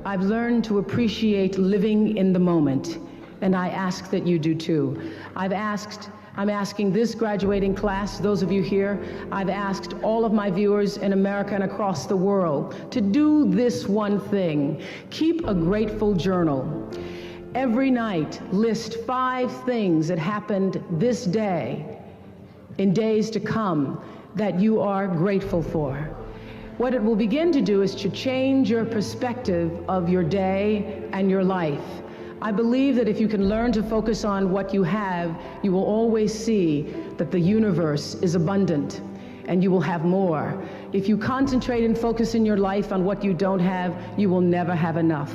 I've learned to appreciate living in the moment, and I ask that you do too. I'm asking this graduating class, those of you here, I've asked all of my viewers in America and across the world to do this one thing. Keep a grateful journal. Every night, list 5 things that happened this day, in days to come, that you are grateful for. What it will begin to do is to change your perspective of your day and your life. I believe that if you can learn to focus on what you have, you will always see that the universe is abundant and you will have more. If you concentrate and focus in your life on what you don't have, you will never have enough.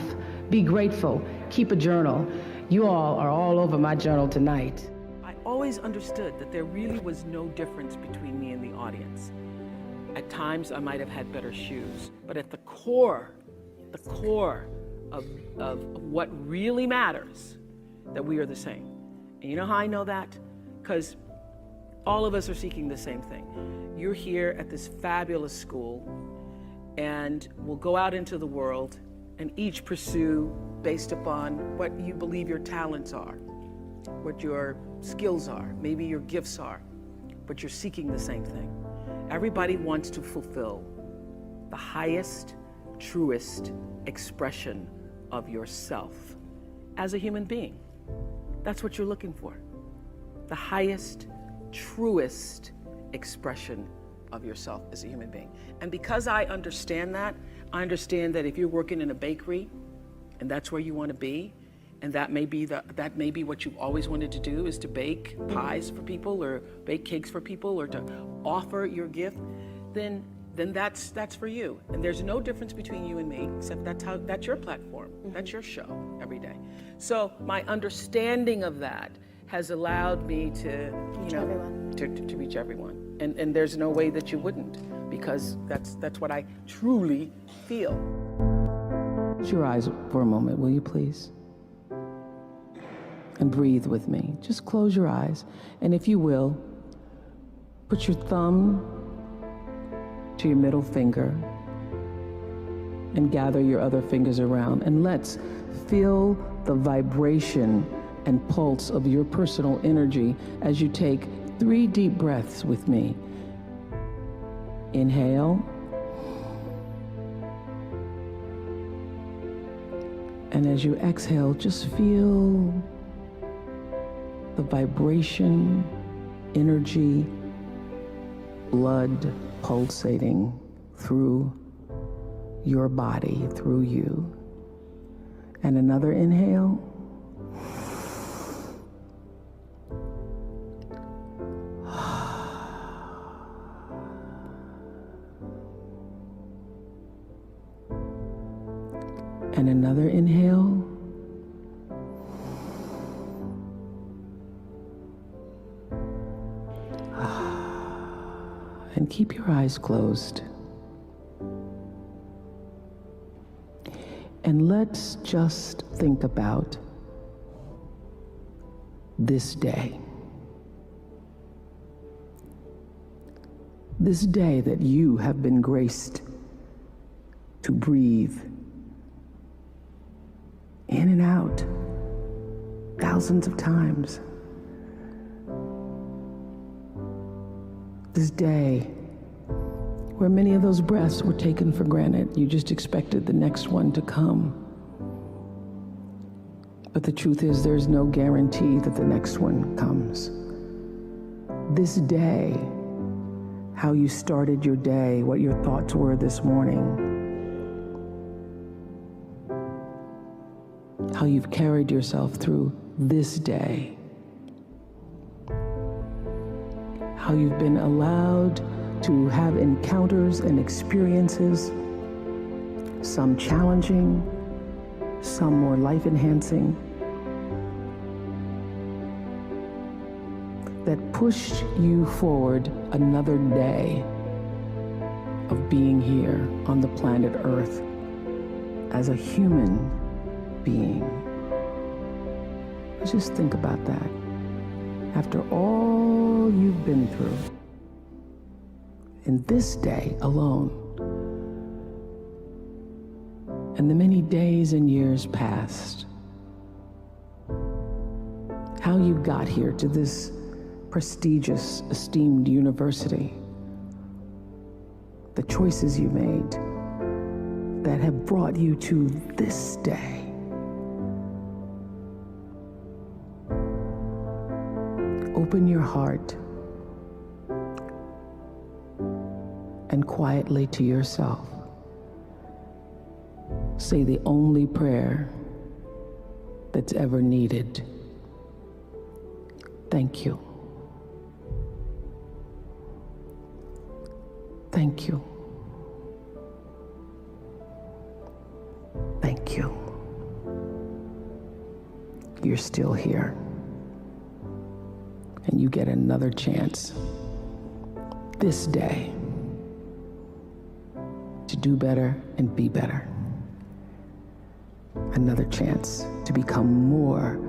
Be grateful. Keep a journal. You all are all over my journal tonight. I always understood that there really was no difference between me and the audience. At times, I might have had better shoes, but at the core of what really matters, that we are the same. And you know how I know that? Because all of us are seeking the same thing. You're here at this fabulous school, and we'll go out into the world and each pursue based upon what you believe your talents are, what your skills are, maybe your gifts are, but you're seeking the same thing. Everybody wants to fulfill the highest, truest expression of yourself as a human being. That's what you're looking for. The highest, truest expression of yourself as a human being. And because I understand that if you're working in a bakery and that's where you want to be, and that may be what you've always wanted to do, is to bake pies for people or bake cakes for people or to offer your gift, then that's for you. And there's no difference between you and me, except that's your platform. That's your show every day. So my understanding of that has allowed me to, to reach everyone. And there's no way that you wouldn't, because that's what I truly feel. Close your eyes for a moment, will you please? And breathe with me. Just close your eyes. And if you will, put your thumb to your middle finger and gather your other fingers around, and let's feel the vibration and pulse of your personal energy as you take 3 deep breaths with me. Inhale. And as you exhale, just feel the vibration, energy, blood pulsating through your body, through you. And another inhale. And another inhale. And keep your eyes closed. And let's just think about this day. This day that you have been graced to breathe in and out thousands of times. This day where many of those breaths were taken for granted. You just expected the next one to come. But the truth is, there's no guarantee that the next one comes. This day, how you started your day, what your thoughts were this morning, how you've carried yourself through this day, how you've been allowed to have encounters and experiences, some challenging, some more life-enhancing, that pushed you forward another day of being here on the planet Earth as a human being. Just think about that. After all you've been through, in this day alone, and the many days and years past. How you got here to this prestigious, esteemed university. The choices you made that have brought you to this day. Open your heart and quietly to yourself say the only prayer that's ever needed. Thank you. Thank you. Thank you. You're still here. And you get another chance this day to do better and be better. Another chance to become more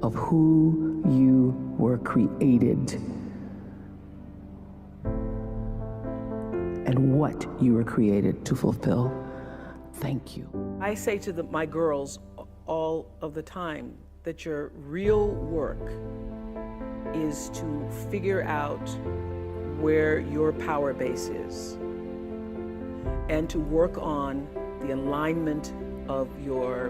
of who you were created and what you were created to fulfill. Thank you. I say to my girls all of the time that your real work is to figure out where your power base is and to work on the alignment of your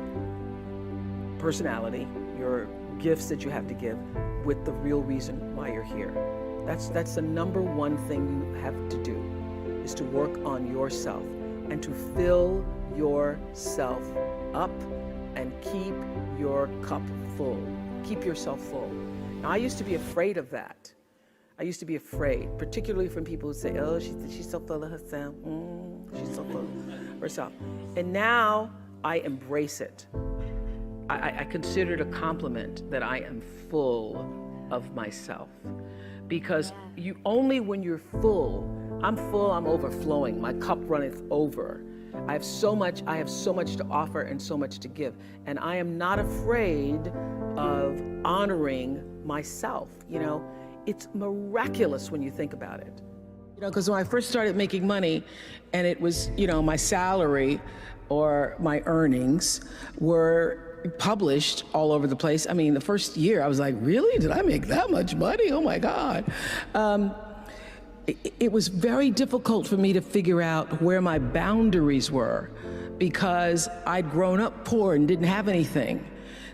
personality, your gifts that you have to give, with the real reason why you're here. That's the number one thing you have to do, is to work on yourself and to fill yourself up and keep your cup full. Keep yourself full. Now, I used to be afraid of that. I used to be afraid, particularly from people who say, oh, she's so full of herself. She's so full of herself. And now I embrace it. I consider it a compliment that I am full of myself. Because only when you're full, I'm overflowing, my cup runneth over. I have so much to offer and so much to give. And I am not afraid of honoring myself. You know, it's miraculous when you think about it. You know, because when I first started making money and it was, you know, my salary or my earnings were published all over the place. I mean, the first year I was like, really? Did I make that much money? Oh my God. It was very difficult for me to figure out where my boundaries were because I'd grown up poor and didn't have anything.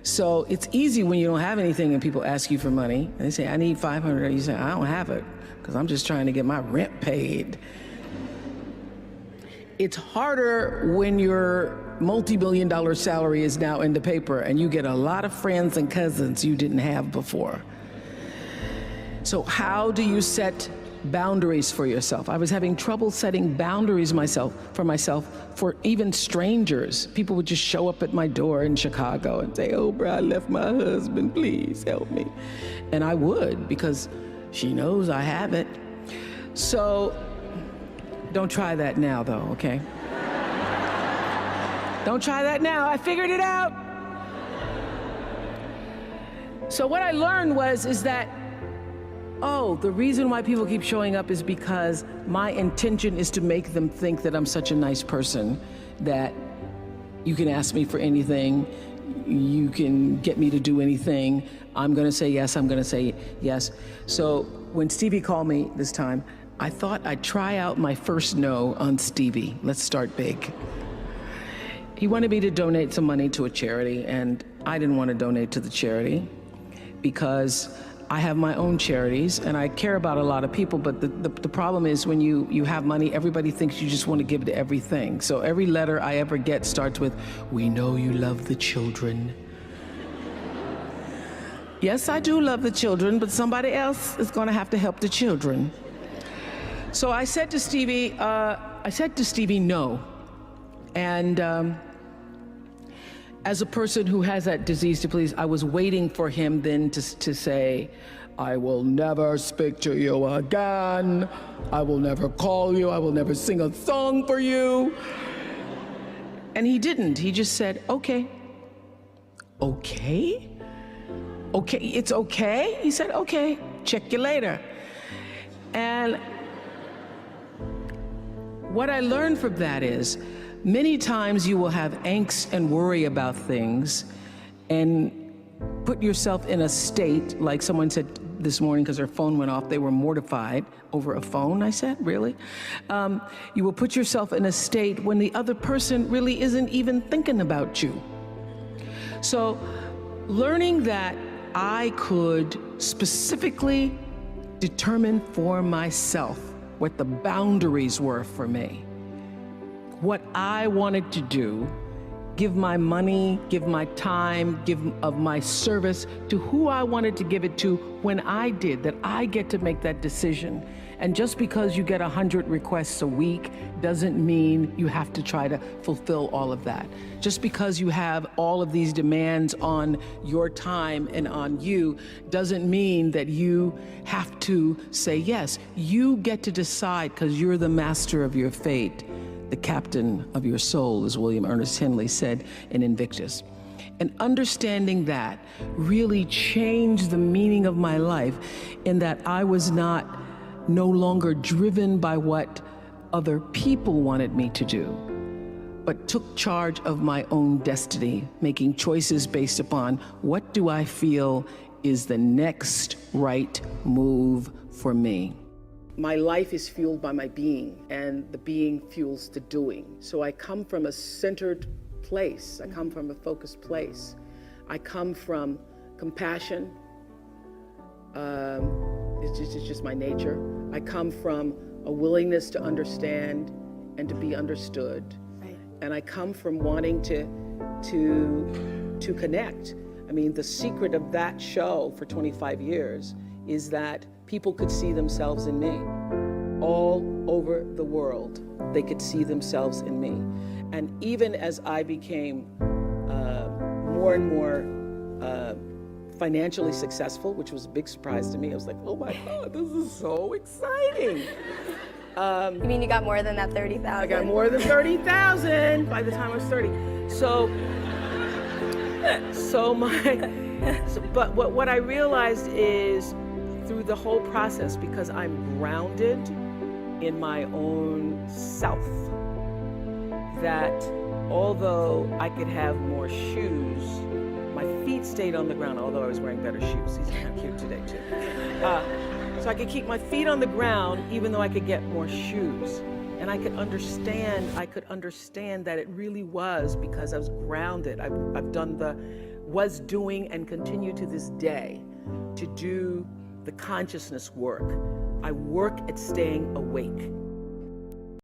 So it's easy when you don't have anything and people ask you for money and they say, I need $500. You say, I don't have it because I'm just trying to get my rent paid. It's harder when your multi-million-dollar salary is now in the paper and you get a lot of friends and cousins you didn't have before. So how do you set boundaries for yourself? I was having trouble setting boundaries for myself for even strangers. People would just show up at my door in Chicago and say, Oprah, I left my husband, please help me. And I would, because she knows I have it. So don't try that now though, okay? Don't try that now, I figured it out. So what I learned is that, oh, the reason why people keep showing up is because my intention is to make them think that I'm such a nice person that you can ask me for anything, you can get me to do anything, I'm gonna say yes, I'm gonna say yes. So when Stevie called me this time, I thought I'd try out my first no on Stevie. Let's start big. He wanted me to donate some money to a charity, and I didn't want to donate to the charity because I have my own charities and I care about a lot of people, but the problem is when you have money, everybody thinks you just want to give to everything. So every letter I ever get starts with, we know you love the children. Yes, I do love the children, but somebody else is going to have to help the children. So I said to Stevie, no. And as a person who has that disease to please, I was waiting for him then to say, I will never speak to you again. I will never call you. I will never sing a song for you. And he didn't. He just said, okay. Okay? Okay, it's okay? He said, okay, check you later. And what I learned from that is Many times you will have angst and worry about things and put yourself in a state, like someone said this morning because their phone went off, they were mortified over a phone, I said, really? You will put yourself in a state when the other person really isn't even thinking about you. So learning that I could specifically determine for myself what the boundaries were for me, what I wanted to do, give my money, give my time, give of my service to who I wanted to give it to when I did, that I get to make that decision. And just because you get 100 requests a week doesn't mean you have to try to fulfill all of that. Just because you have all of these demands on your time and on you doesn't mean that you have to say yes. You get to decide because you're the master of your fate, the captain of your soul, as William Ernest Henley said in Invictus. And understanding that really changed the meaning of my life in that I was no longer driven by what other people wanted me to do, but took charge of my own destiny, making choices based upon what do I feel is the next right move for me. My life is fueled by my being, and the being fuels the doing. So I come from a centered place. I come from a focused place. I come from compassion. It's just my nature. I come from a willingness to understand and to be understood. Right. And I come from wanting to connect. I mean, the secret of that show for 25 years is that people could see themselves in me. All over the world, they could see themselves in me. And even as I became more and more financially successful, which was a big surprise to me, I was like, oh my God, this is so exciting. You mean you got more than that 30,000? I got more than 30,000 by the time I was 30. But what I realized is through the whole process, because I'm grounded in my own self, that although I could have more shoes, my feet stayed on the ground, although I was wearing better shoes. These are kind of cute today too. So I could keep my feet on the ground even though I could get more shoes. And I could understand that it really was because I was grounded. I've done was doing and continue to this day to do the consciousness work. I work at staying awake.